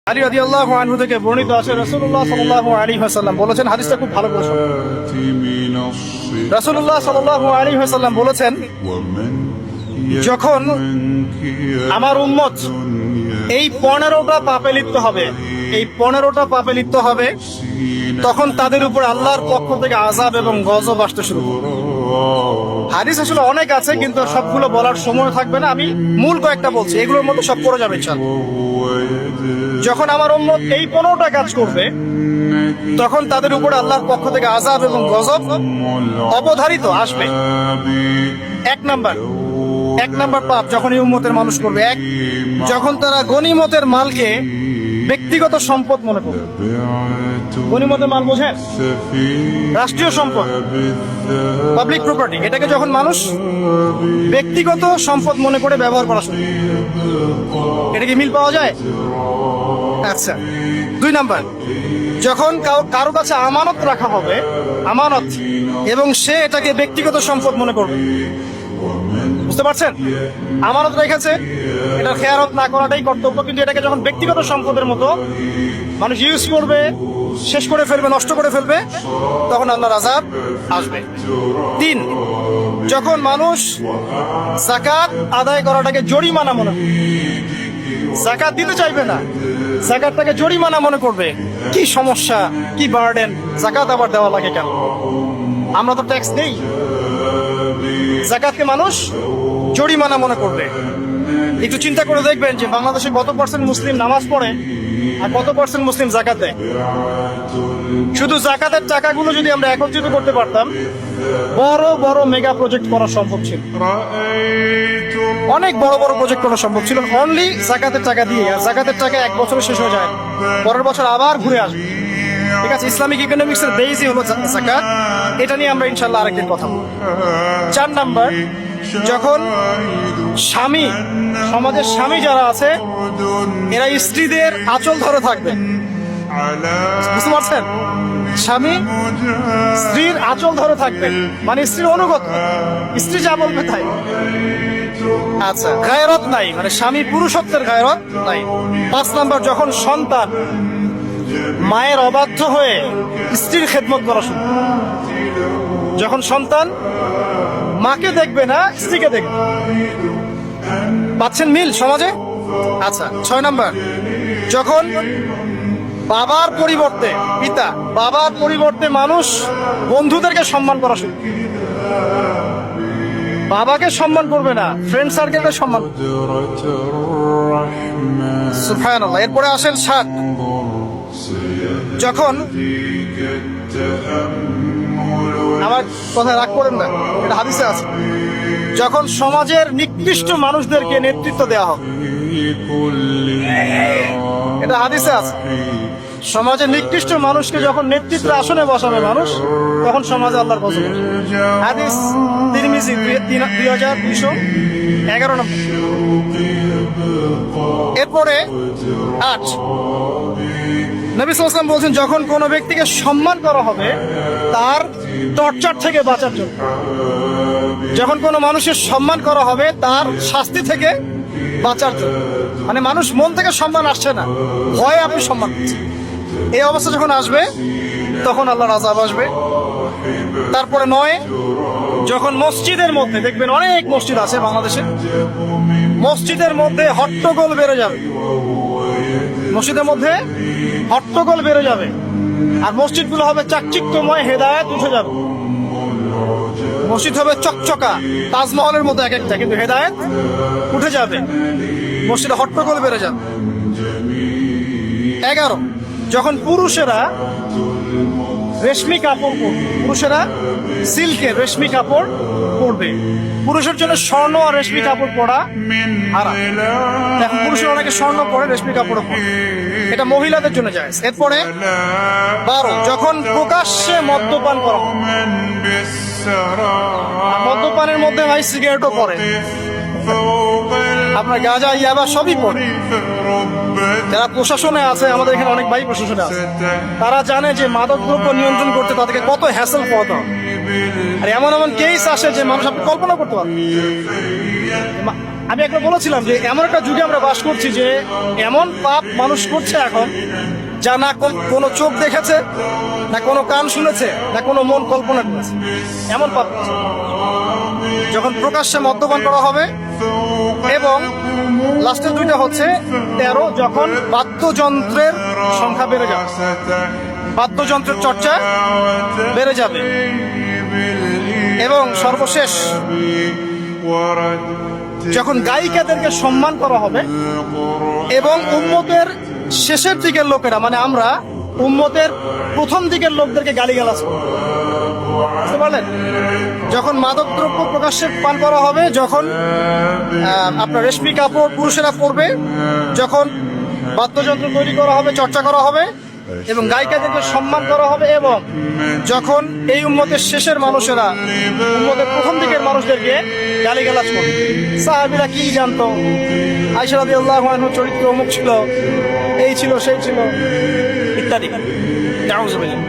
আলী রাদিয়াল্লাহু আনহু থেকে বর্ণিত আছে রাসূলুল্লাহ সাল্লাল্লাহু আলাইহি ওয়াসাল্লাম বলেছেন, হাদিসটা খুব ভালো করে শুনুন। রাসূলুল্লাহ সাল্লাল্লাহু আলাইহি ওয়াসাল্লাম বলেছেন, যখন আমার উম্মত এই 15টা পাপে লিপ্ত হবে, এই 15টা পাপে লিপ্ত হবে, তখন তাদের উপর আল্লাহর পক্ষ থেকে আযাব এবং গজব আসতে শুরু করবে। হাদিস আসলে অনেক আছে, কিন্তু সবগুলো বলার সময় থাকবে না। আমি মূল কয়েকটা বলছি, এগুলোর মধ্যে সব পড়ে যাবে ইনশাআল্লাহ। যখন আমার উম্মত এই 15টা কাজ করবে, তখন তাদের উপর আল্লাহর পক্ষ থেকে আযাব এবং গজব অবধারিত আসবে। এক নাম্বার পাপ যখন এই উম্মতের মানুষ করবে, যখন তারা গনিমতের মালকে ব্যক্তিগত সম্পদ মনে করবে। গনিমতের মাল বোঝেন? রাষ্ট্রীয় সম্পদ, পাবলিক প্রপার্টি। এটাকে যখন মানুষ ব্যক্তিগত সম্পদ মনে করে ব্যবহার করা শুরু, এটা কি মিল পাওয়া যায়? আচ্ছা। 2 নাম্বার, যখন কারো কাছে আমানত রাখা হবে, আমানত, এবং সে এটাকে ব্যক্তিগত সম্পদ মনে করবে। বুঝতে পারছেন? আমানত রেখেছে, এটা খেয়ানত না করাটাই কর্তব্য, কিন্তু এটাকে যখন ব্যক্তিগত সম্পদের মতো মানুষ ইউজ করবে, শেষ করে ফেলবে, নষ্ট করে ফেলবে, তখন আল্লাহর আযাব আসবে। 3, যখন মানুষ যাকাত আদায় করাটাকে জরিমানা মনে করবে, যাকাত দিতে চাইবে না, যাকাতটাকে জরিমানা মনে করবে। কি সমস্যা, কি বার্ডেন, যাকাত আবার দেওয়া লাগে কেন? আমরা তো ট্যাক্স দেই। যাকাতকে মানুষ জরিমানা মনে করবে। একটু চিন্তা করে দেখবেন যে বাংলাদেশে কত % মুসলিম নামাজ পড়ে আর কত % মুসলিম যাকাত দেয়। শুধু যাকাতের টাকাগুলো যদি আমরা একত্রিত করতে পারতাম, বড় বড় মেগা প্রজেক্ট করা সম্ভব ছিল। অনেক বড় বড় প্রজেক্ট করা সম্ভব ছিল অনলি যাকাতের টাকা দিয়ে। আর যাকাতের টাকা 1 বছরে শেষ হয়ে যায়, পরের বছর আবার ঘুরে আসবে। ঠিক আছে, ইসলামিক ইকোনমিক্স এর বেসই হলো যাকাত। এটা নিয়ে আমরা ইনশাআল্লাহ আরেকদিন কথা বলবো। 4 নাম্বার, যখন স্বামী, সমাজের স্বামী যারা আছে, এরা স্ত্রীদের আঁচল ধরে থাকবে। বুঝতে পারছেন? স্বামী স্ত্রীর আঁচল ধরে থাকবে, মানে স্ত্রীর অনুগত, স্ত্রী যা বলবে তাই। আচ্ছা, গায়রত নাই, মানে স্বামী পুরুষত্বের গায়রত নাই। 5 নাম্বার, যখন সন্তান মায়ের অবাধ্য হয়ে স্ত্রীর খেদমত করা শুরু, যখন সন্তান মাকে দেখবে না, স্ত্রীকে দেখবে। পাচ্ছেন মিল সমাজে? আচ্ছা। 6 নাম্বার, যখন বাবার পরিবর্তে, পিতা বাবার পরিবর্তে মানুষ বন্ধুদেরকে সম্মান করা শুরু, বাবাকে সম্মান করবে না, ফ্রেন্ড সার্কেলকে সম্মান। সুবহানাল্লাহ। এরপরে আসেন 7, যখন, আমার কথা রাগ করেন না, এটা হাদিসে আছে, যখন সমাজের নিকৃষ্ট মানুষদেরকে নেতৃত্ব দেওয়া হবে। এটা হাদিসে আছে, সমাজের নিকৃষ্ট মানুষকে যখন নেতৃত্বের আসনে বসাবে মানুষ, তখন সমাজে আল্লাহর গজব আসবে। হাদিস তিরমিজি 2211 নম্বর। এরপরে 8, নবী সাল্লাল্লাহু আলাইহি ওয়াসাল্লাম বলছেন, যখন কোনো ব্যক্তিকে সম্মান করা হবে তার টর্চার থেকে বাঁচার জন্য। যখন কোনো মানুষের সম্মান করা হবে তার শাস্তি থেকে বাঁচার জন্য, মানে মানুষ মন থেকে সম্মান আসছে না, ভয়ে আপনি সম্মান করছেন। এই অবস্থা যখন আসবে, তখন আল্লাহর আযাব আসবে। তারপরে 9, যখন মসজিদের মধ্যে, দেখবেন অনেক মসজিদ আছে বাংলাদেশে, মসজিদের মধ্যে হট্টগোল বেড়ে যাবে, মসজিদের মধ্যে হট্টগোল বেড়ে যাবে, আর মসজিদগুলো হবে চাকচিক্যময়, হেদায়েত উঠে যাবে। মসজিদ হবে চকচকা, তাজমহলের মতো এক একটা, কিন্তু হেদায়েত উঠে যাবে, মসজিদে হট্টগোল বেড়ে যাবে। 11, যখন পুরুষেরা রেশমি কাপড় পরবে, পুরুষেরা সিল্কের রেশমি কাপড় পরবে। পুরুষের জন্য স্বর্ণ আর রেশমি কাপড় পরা হারাম। এখন পুরুষের অনেকে স্বর্ণ পরে, রেশমি কাপড় পরে, এটা মহিলাদের জন্য জায়েজ। এরপরে 12, যখন প্রকাশ্যে মদ্যপান করা হবে। মদ্যপানের মধ্যে ভাই সিগারেটও পড়ে, আপনার গাঁজা, ইয়াবা সবই পড়ে। যারা প্রশাসনে আছে, আমাদের এখানে অনেক ভাই প্রশাসনে আছে, তারা জানে যে মাদকদ্রব্য নিয়ন্ত্রণ করতে তাদেরকে কত হ্যাসেল পোহাতে হবে। আর এমন এমন কেস আসে যে মানুষ আপনি কল্পনা করতে পারেন। আমি একবার বলেছিলাম যে এমন একটা যুগে আমরা বাস করছি যে এমন পাপ মানুষ করছে এখন যা না কোনো চোখ দেখেছে, না কোনো কান শুনেছে, না কোনো মন কল্পনা করেছে। এমন পাপ করছে। যখন প্রকাশ্যে মদ্যপান করা হবে, এবং লাস্টের দুইটা হচ্ছে 13, যখন বাদ্যযন্ত্রের সংখ্যা বেড়ে যাবে, বাদ্যযন্ত্রের চর্চা বেড়ে যাবে, এবং সর্বশেষ যখন গায়িকাদেরকে সম্মান করা হবে, এবং উম্মতের শেষের দিকের লোকেরা, মানে আমরা উম্মতের প্রথম দিকের লোকদেরকে গালিগালাজ করব। বুঝতে পারলেন? যখন মাদকদ্রব্য প্রকাশ্যে পান করা হবে, যখন আপনার রেশমি কাপড় পুরুষেরা পরবে, যখন বাদ্যযন্ত্র তৈরি করা হবে, চর্চা করা হবে, এবং গায়িকাদেরকে সম্মান করা হবে, এবং যখন এই উম্মতের শেষের মানুষেরা উম্মতের প্রথম দিকের মানুষদেরকে গালিগালাজ করবে। সাহাবীরা কি জানতো? আয়েশা রাদিয়াল্লাহু আনহা চরিত্র অমুক ছিল, এই ছিল, সেই ছিল, ইত্যাদি। নাউযুবিল্লাহ।